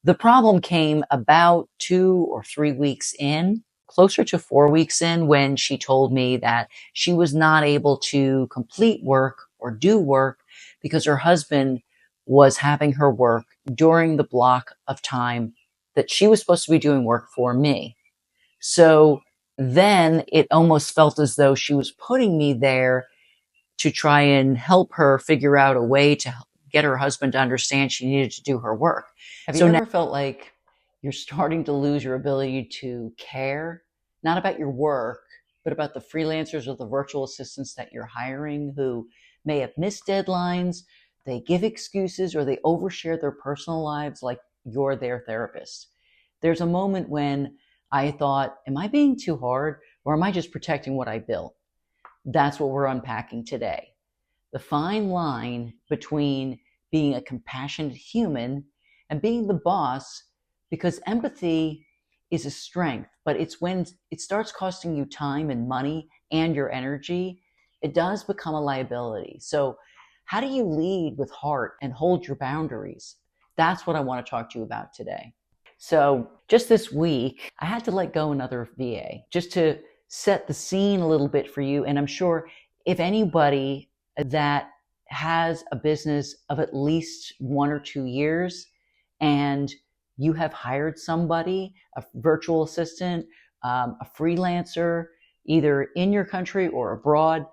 The problem came about 2 or 3 weeks in, closer to 4 weeks in, when she told me that she was not able to complete work or do work because her husband was having her work during the block of time that she was supposed to be doing work for me. So then it almost felt as though she was putting me there to try and help her figure out a way to get her husband to understand she needed to do her work. Have you ever felt like you're starting to lose your ability to care, not about your work, but about the freelancers or the virtual assistants that you're hiring who may have missed deadlines, they give excuses, or they overshare their personal lives like you're their therapist? There's a moment when I thought, am I being too hard, or am I just protecting what I built? That's what we're unpacking today. The fine line between being a compassionate human and being the boss, because empathy is a strength, but it's when it starts costing you time and money and your energy, it does become a liability. So how do you lead with heart and hold your boundaries? That's what I want to talk to you about today. So just this week, I had to let go another VA just to set the scene a little bit for you. And I'm sure if anybody that has a business of at least 1 or 2 years and you have hired somebody, a virtual assistant, a freelancer, either in your country or abroad,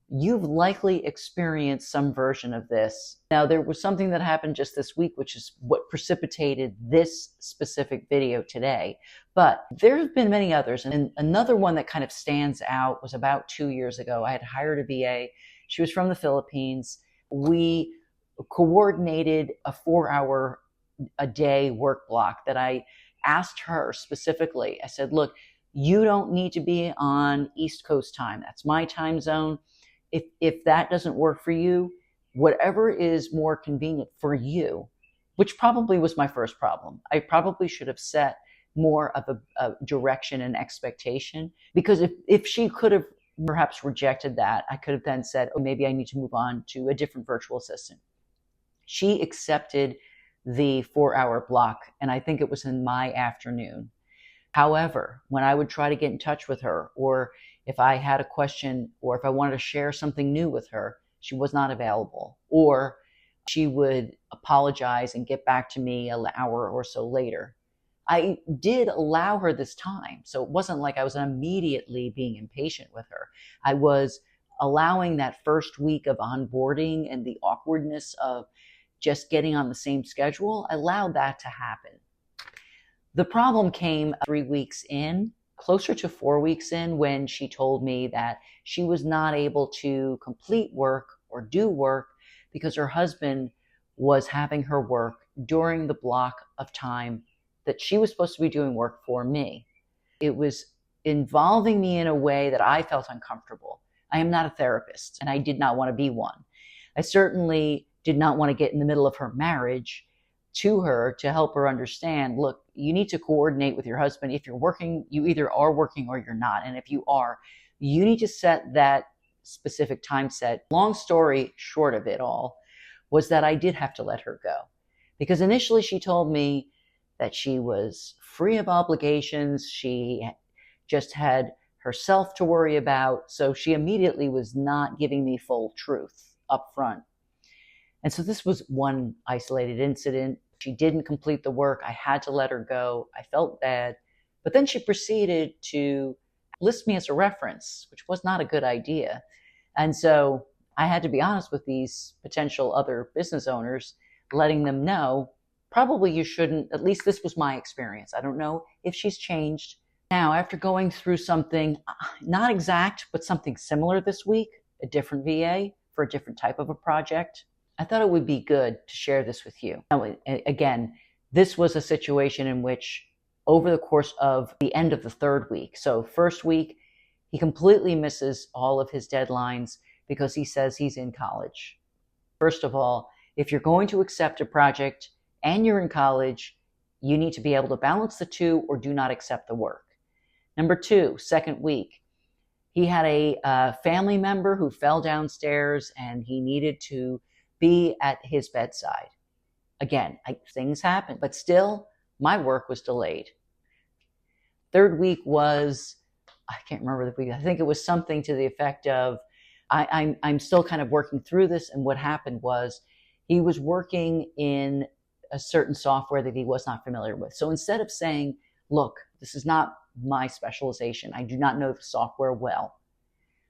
you've likely experienced some version of this. Now, there was something that happened just this week, which is what precipitated this specific video today. But there have been many others. And another one that kind of stands out was about 2 years ago. I had hired a VA. She was from the Philippines. We coordinated a 4-hour a day work block that I asked her specifically. I said, look, you don't need to be on East Coast time. That's my time zone. If that doesn't work for you, whatever is more convenient for you, which probably was my first problem. I probably should have set more of a direction and expectation, because if she could have perhaps rejected that, I could have then said, oh, maybe I need to move on to a different virtual assistant. She accepted the 4-hour block, and I think it was in my afternoon. However, when I would try to get in touch with her, or if I had a question, or if I wanted to share something new with her, she was not available, or she would apologize and get back to me an hour or so later. I did allow her this time, so it wasn't like I was immediately being impatient with her. I was allowing that first week of onboarding and the awkwardness of just getting on the same schedule. I allowed that to happen. The problem came 3 weeks in, closer to 4 weeks in, when she told me that she was not able to complete work or do work because her husband was having her work during the block of time that she was supposed to be doing work for me. It was involving me in a way that I felt uncomfortable. I am not a therapist, and I did not want to be one. I certainly did not want to get in the middle of her marriage to her to help her understand, look, you need to coordinate with your husband. If you're working, you either are working or you're not. And if you are, you need to set that specific time set. Long story short of it all was that I did have to let her go, because initially she told me that she was free of obligations. She just had herself to worry about. So she immediately was not giving me full truth up front. And so this was one isolated incident. She didn't complete the work. I had to let her go. I felt bad. But then she proceeded to list me as a reference, which was not a good idea. And so I had to be honest with these potential other business owners, letting them know, probably you shouldn't, at least this was my experience. I don't know if she's changed. Now, after going through something, not exact, but something similar this week, a different VA for a different type of a project, I thought it would be good to share this with you. Now, again, this was a situation in which over the course of the end of the third week, so first week, he completely misses all of his deadlines because he says he's in college. First of all, if you're going to accept a project and you're in college, you need to be able to balance the two or do not accept the work. Number two, second week, he had a family member who fell downstairs and he needed to be at his bedside. Again, things happen, but still, my work was delayed. Third week was, I can't remember the week. I think it was something to the effect of, I'm still kind of working through this. And what happened was he was working in a certain software that he was not familiar with. So instead of saying, look, this is not my specialization, I do not know the software well,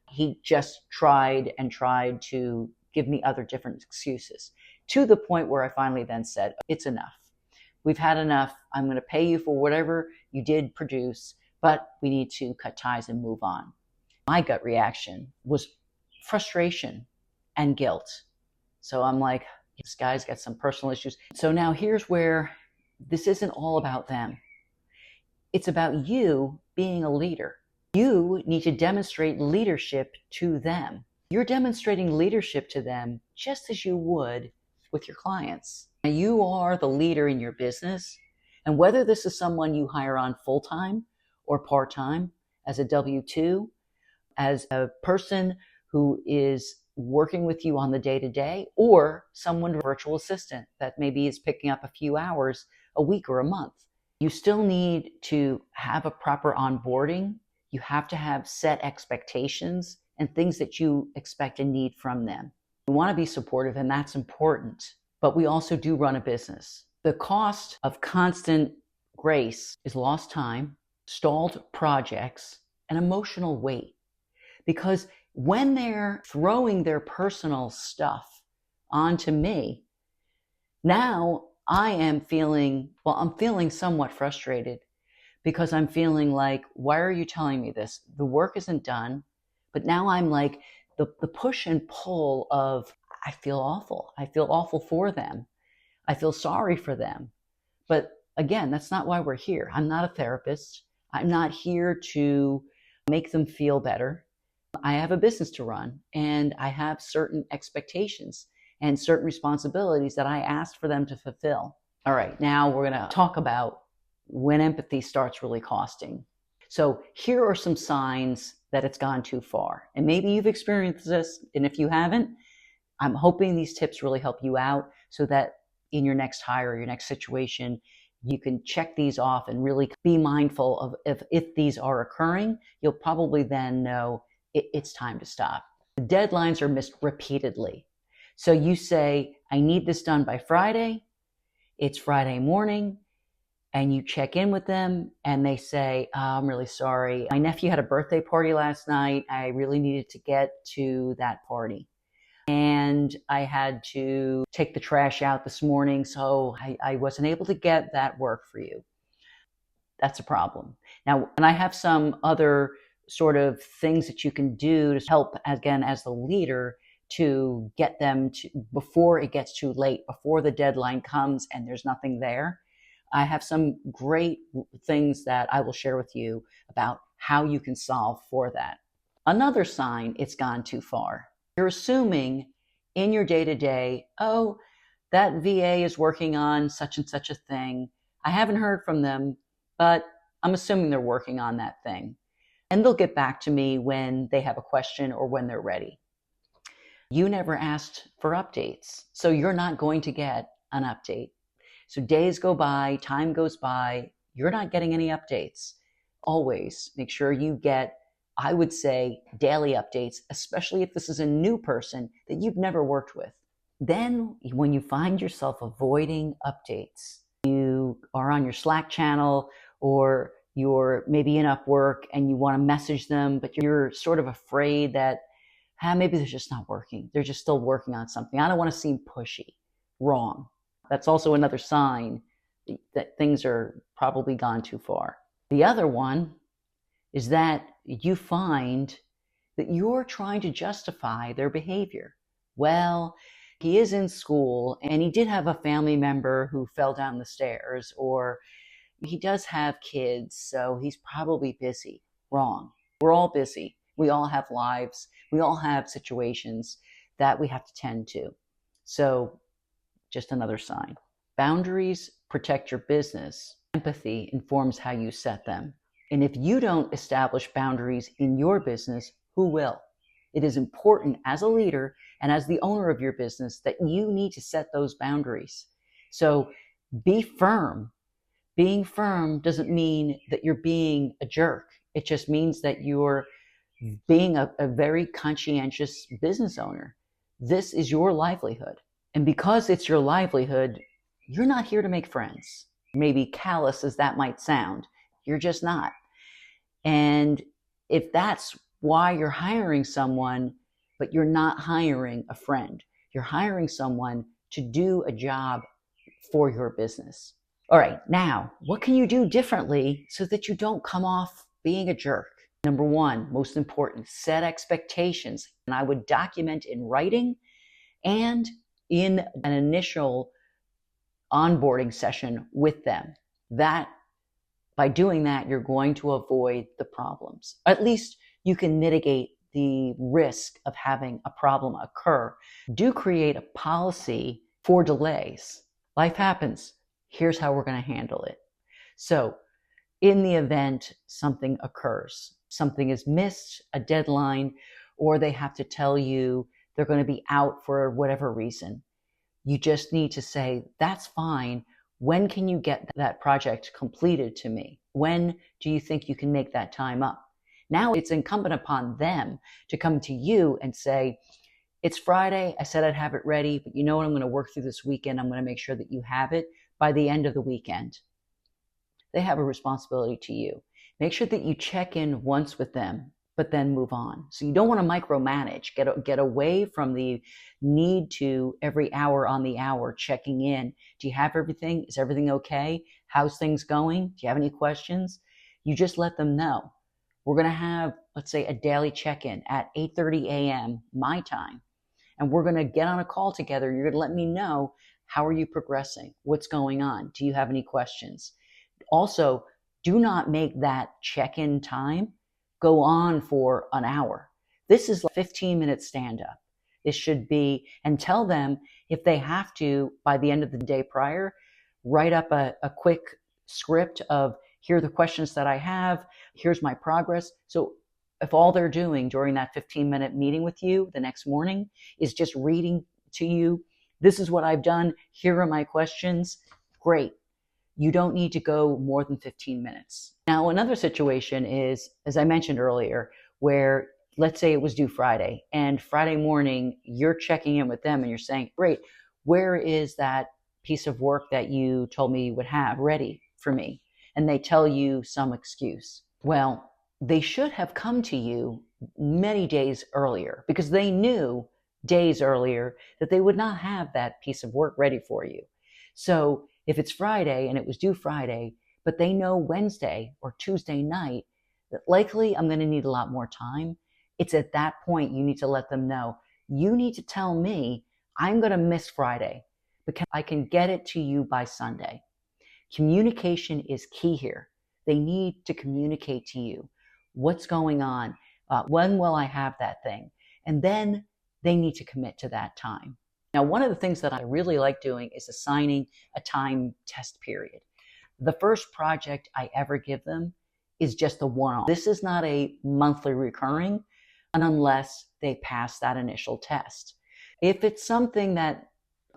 he just tried and tried to give me other different excuses, to the point where I finally then said, it's enough. We've had enough. I'm going to pay you for whatever you did produce, but we need to cut ties and move on. My gut reaction was frustration and guilt. So I'm like, this guy's got some personal issues. So now here's where this isn't all about them. It's about you being a leader. You need to demonstrate leadership to them. You're demonstrating leadership to them just as you would with your clients. Now, you are the leader in your business. And whether this is someone you hire on full-time or part-time, as a W-2, as a person who is working with you on the day-to-day, or someone, a virtual assistant that maybe is picking up a few hours a week or a month, you still need to have a proper onboarding. You have to have set expectations and things that you expect and need from them. We want to be supportive, and that's important, but we also do run a business. The cost of constant grace is lost time, stalled projects, and emotional weight. Because when they're throwing their personal stuff onto me, now I am feeling, I'm feeling somewhat frustrated, because I'm feeling like, why are you telling me this? The work isn't done. But now I'm like, the push and pull of, I feel awful. I feel awful for them. I feel sorry for them. But again, that's not why we're here. I'm not a therapist. I'm not here to make them feel better. I have a business to run, and I have certain expectations and certain responsibilities that I asked for them to fulfill. All right, now we're going to talk about when empathy starts really costing. So here are some signs that it's gone too far. And maybe you've experienced this, and if you haven't, I'm hoping these tips really help you out so that in your next hire, your next situation, you can check these off and really be mindful of if these are occurring. You'll probably then know it's time to stop. The deadlines are missed repeatedly. So you say, I need this done by Friday. It's Friday morning. And you check in with them and they say, oh, I'm really sorry. My nephew had a birthday party last night. I really needed to get to that party. And I had to take the trash out this morning, so I wasn't able to get that work for you. That's a problem. Now, and I have some other sort of things that you can do to help, again, as the leader, to get them to, before it gets too late, before the deadline comes and there's nothing there. I have some great things that I will share with you about how you can solve for that. Another sign it's gone too far. You're assuming in your day-to-day, oh, that VA is working on such and such a thing. I haven't heard from them, but I'm assuming they're working on that thing. And they'll get back to me when they have a question or when they're ready. You never asked for updates, so you're not going to get an update. So days go by, time goes by, you're not getting any updates. Always make sure you get, I would say, daily updates, especially if this is a new person that you've never worked with. Then when you find yourself avoiding updates, you are on your Slack channel or you're maybe in Upwork and you want to message them, but you're sort of afraid that maybe they're just not working. They're just still working on something. I don't want to seem pushy. Wrong. That's also another sign that things are probably gone too far. The other one is that you find that you're trying to justify their behavior. Well, he is in school and he did have a family member who fell down the stairs, or he does have kids, so he's probably busy. Wrong. We're all busy. We all have lives. We all have situations that we have to tend to. So just another sign. Boundaries protect your business. Empathy informs how you set them. And if you don't establish boundaries in your business, who will? It is important as a leader and as the owner of your business that you need to set those boundaries. So be firm, Being firm doesn't mean that you're being a jerk. It just means that you're being a very conscientious business owner. This is your livelihood. And because it's your livelihood, you're not here to make friends. Maybe callous as that might sound, you're just not. And if that's why you're hiring someone, but you're not hiring a friend, you're hiring someone to do a job for your business. All right, now, what can you do differently so that you don't come off being a jerk? Number one, most important, set expectations. And I would document in writing and in an initial onboarding session with them. That by doing that, you're going to avoid the problems. At least you can mitigate the risk of having a problem occur. Do create a policy for delays. Life happens. Here's how we're going to handle it. So in the event something occurs, something is missed, a deadline, or they have to tell you they're going to be out for whatever reason, you just need to say, that's fine. When can you get that project completed to me? When do you think you can make that time up? Now it's incumbent upon them to come to you and say, it's Friday. I said I'd have it ready, but you know what? I'm going to work through this weekend. I'm going to make sure that you have it by the end of the weekend. They have a responsibility to you. Make sure that you check in once with them, but then move on. So you don't want to micromanage. Get away from the need to every hour on the hour checking in. Do you have everything? Is everything okay? How's things going? Do you have any questions? You just let them know. We're going to have, let's say, a daily check-in at 8:30 a.m. my time. And we're going to get on a call together. You're going to let me know, how are you progressing? What's going on? Do you have any questions? Also, do not make that check-in time go on for an hour. This is a 15-minute stand-up. This should be, and tell them if they have to, by the end of the day prior, write up a quick script of, here are the questions that I have, here's my progress. So if all they're doing during that 15-minute meeting with you the next morning is just reading to you, this is what I've done, here are my questions, great. You don't need to go more than 15 minutes. Now, another situation is, as I mentioned earlier, where let's say it was due Friday, and Friday morning you're checking in with them and you're saying, great, where is that piece of work that you told me you would have ready for me? And they tell you some excuse. Well, they should have come to you many days earlier, because they knew days earlier that they would not have that piece of work ready for you. So if it's Friday and it was due Friday, but they know Wednesday or Tuesday night that likely I'm going to need a lot more time, it's at that point you need to let them know, you need to tell me I'm going to miss Friday because I can get it to you by Sunday. Communication is key here. They need to communicate to you what's going on, when will I have that thing, and then they need to commit to that time. Now, one of the things that I really like doing is assigning a time test period. The first project I ever give them is just a one-off. This is not a monthly recurring unless they pass that initial test. If it's something that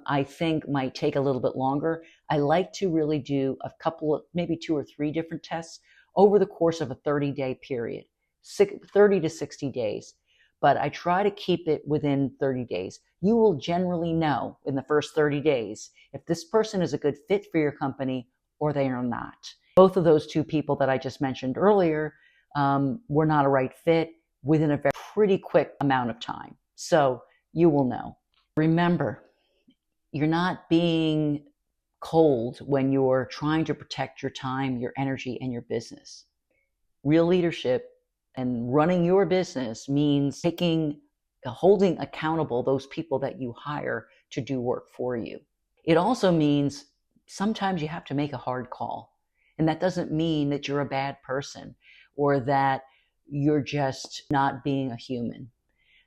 I think might take a little bit longer, I like to really do a couple of, maybe 2 or 3 different tests over the course of a 30-day period, 30 to 60 days. But I try to keep it within 30 days. You will generally know in the first 30 days if this person is a good fit for your company or they are not. Both of those 2 people that I just mentioned earlier were not a right fit within a pretty quick amount of time. So you will know. Remember, you're not being cold when you're trying to protect your time, your energy, and your business. Real leadership and running your business means holding accountable those people that you hire to do work for you. It also means sometimes you have to make a hard call. And that doesn't mean that you're a bad person or that you're just not being a human.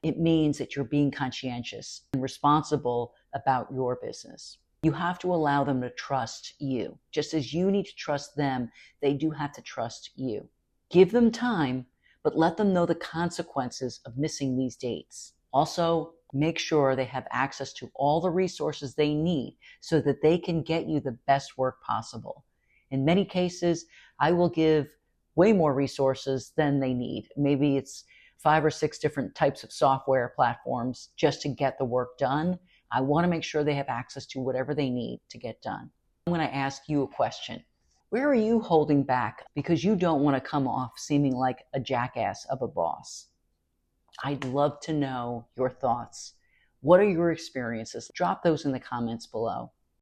It means that you're being conscientious and responsible about your business. You have to allow them to trust you. Just as you need to trust them, they do have to trust you. Give them time, but let them know the consequences of missing these dates. Also, make sure they have access to all the resources they need so that they can get you the best work possible. In many cases, I will give way more resources than they need. Maybe it's 5 or 6 different types of software platforms just to get the work done. I want to make sure they have access to whatever they need to get done. I'm going to ask you a question. Where are you holding back because you don't want to come off seeming like a jackass of a boss? I'd love to know your thoughts. What are your experiences? Drop those in the comments below.